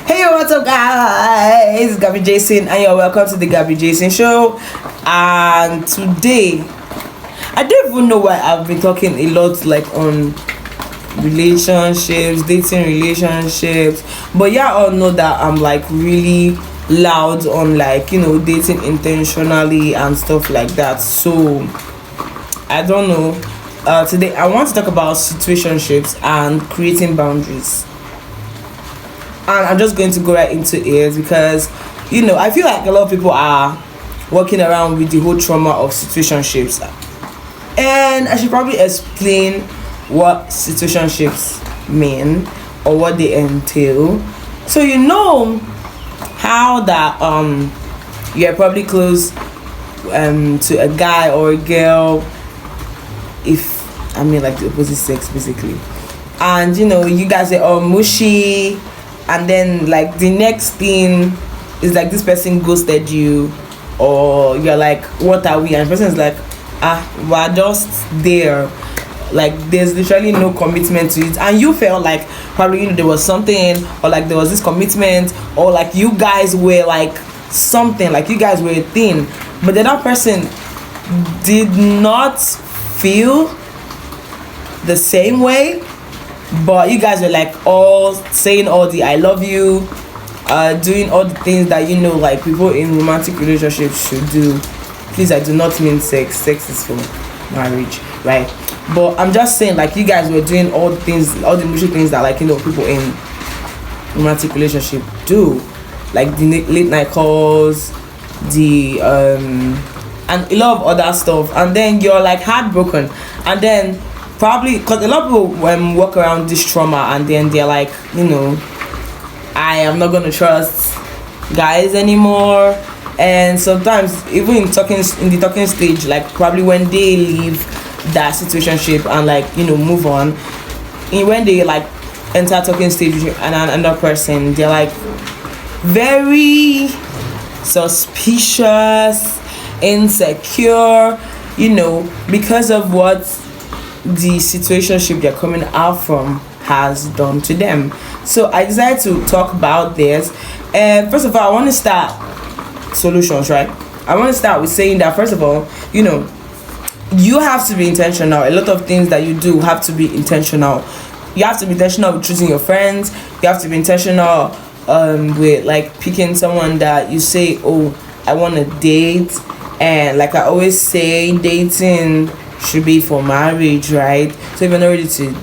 Hey, what's up, guys? It's Gabby Jason, and you're welcome to the Gabby Jason Show. And today, I don't even know why I've been talking a lot like on relationships, dating relationships, but yeah, all know that I'm like really loud on like dating intentionally and stuff like that. So I don't know. Today I want to talk about situationships and creating boundaries, and I'm just going to go right into it because I feel like a lot of people are walking around with the whole trauma of situationships, and I should probably explain what situationships mean or what they entail. So how that you're probably close to a guy or a girl, if I mean like the opposite sex basically, and you guys are all mushy, and then like the next thing is like this person ghosted you, or you're like, what are we? And the person is like, we're just there. Like there's literally no commitment to it, and you felt like probably there was something, or like there was this commitment, or like you guys were like something, like you guys were a thing, but the other person did not feel the same way, but you guys were like all saying all the I love you, doing all the things that like people in romantic relationships should do. Please, I do not mean sex is for marriage, right? But I'm just saying, like, you guys were doing all the things, all the mushy things that like people in romantic relationship do, like the late night calls, the and a lot of other stuff, and then you're like heartbroken, and then probably because a lot of people walk around this trauma, and then they're like, I am not gonna trust guys anymore. And sometimes even in the talking stage, like probably when they leave that situationship and like move on, when they like enter talking stage with another person, they're like very suspicious, insecure, because of what the situationship they're coming out from has done to them. So I decided to talk about this, and first of all I want to start solutions, right? I want to start with saying that first of all, you have to be intentional. A lot of things that you do have to be intentional. You have to be intentional with choosing your friends. You have to be intentional with like picking someone that you say, oh, I want to date. And like I always say, dating should be for marriage, right? So if you're not ready to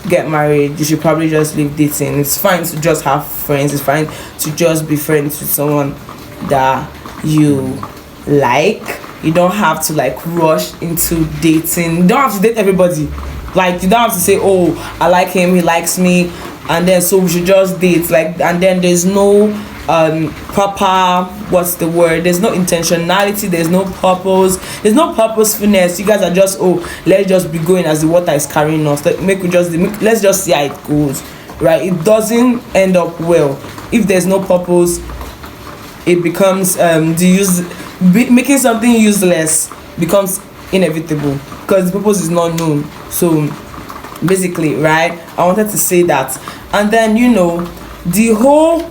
get married, you should probably just leave dating. It's fine to just have friends. It's fine to just be friends with someone that you like. You don't have to like rush into dating. You don't have to date everybody. Like you don't have to say, oh, I like him, he likes me, and then so we should just date. Like, and then there's no proper, what's the word, there's no intentionality, there's no purpose, there's no purposefulness. You guys are just, oh, let's just be going as the water is carrying us. Let's just see how it goes, right? It doesn't end up well if there's no purpose. It becomes making something useless becomes inevitable because the purpose is not known. So basically, right, I wanted to say that. And then the whole,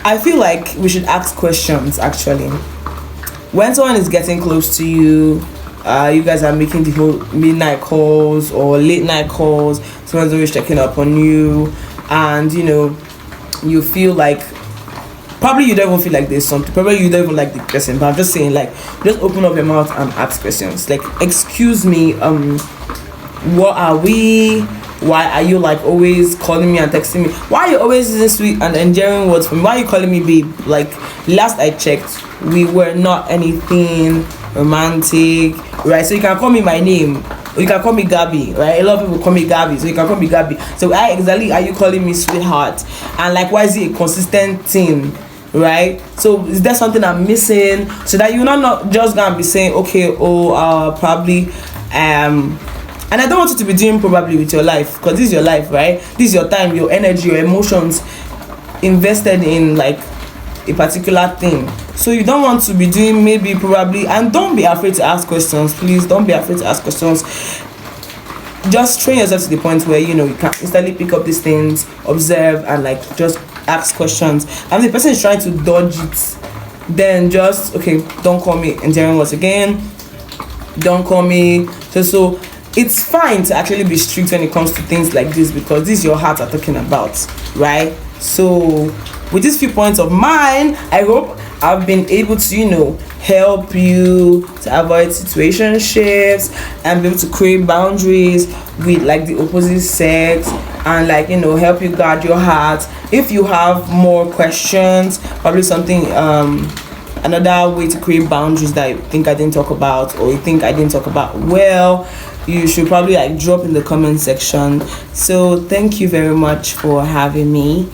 I feel like we should ask questions actually when someone is getting close to you. You guys are making the whole midnight calls or late night calls, someone's always checking up on you, and you feel like probably you don't even feel like there's something. Probably you don't even like the person. But I'm just saying, like, just open up your mouth and ask questions. Like, excuse me, what are we? Why are you like always calling me and texting me? Why are you always using sweet and endearing words for me? Why are you calling me babe? Like, last I checked, we were not anything romantic, right? So you can call me my name. Or you can call me Gabby, right? A lot of people call me Gabby, so you can call me Gabby. So why exactly are you calling me sweetheart? And like, why is it a consistent thing? Right? So is there something I'm missing, so that you're not just gonna be saying, okay, probably and I don't want you to be doing probably with your life, because this is your life, right? This is your time, your energy, your emotions invested in like a particular thing. So you don't want to be doing maybe probably, and don't be afraid to ask questions. Please don't be afraid to ask questions. Just train yourself to the point where you can instantly pick up these things, observe, and like just ask questions, and the person is trying to dodge it, then just, okay, don't call me endearing words again, don't call me. So it's fine to actually be strict when it comes to things like this, because this is your heart are talking about, right? So with these few points of mine, I hope I've been able to, help you to avoid situationships and be able to create boundaries with like the opposite sex, and like, help you guard your heart. If you have more questions, probably something another way to create boundaries that you think I didn't talk about, or you think I didn't talk about well, you should probably like drop in the comment section. So thank you very much for having me.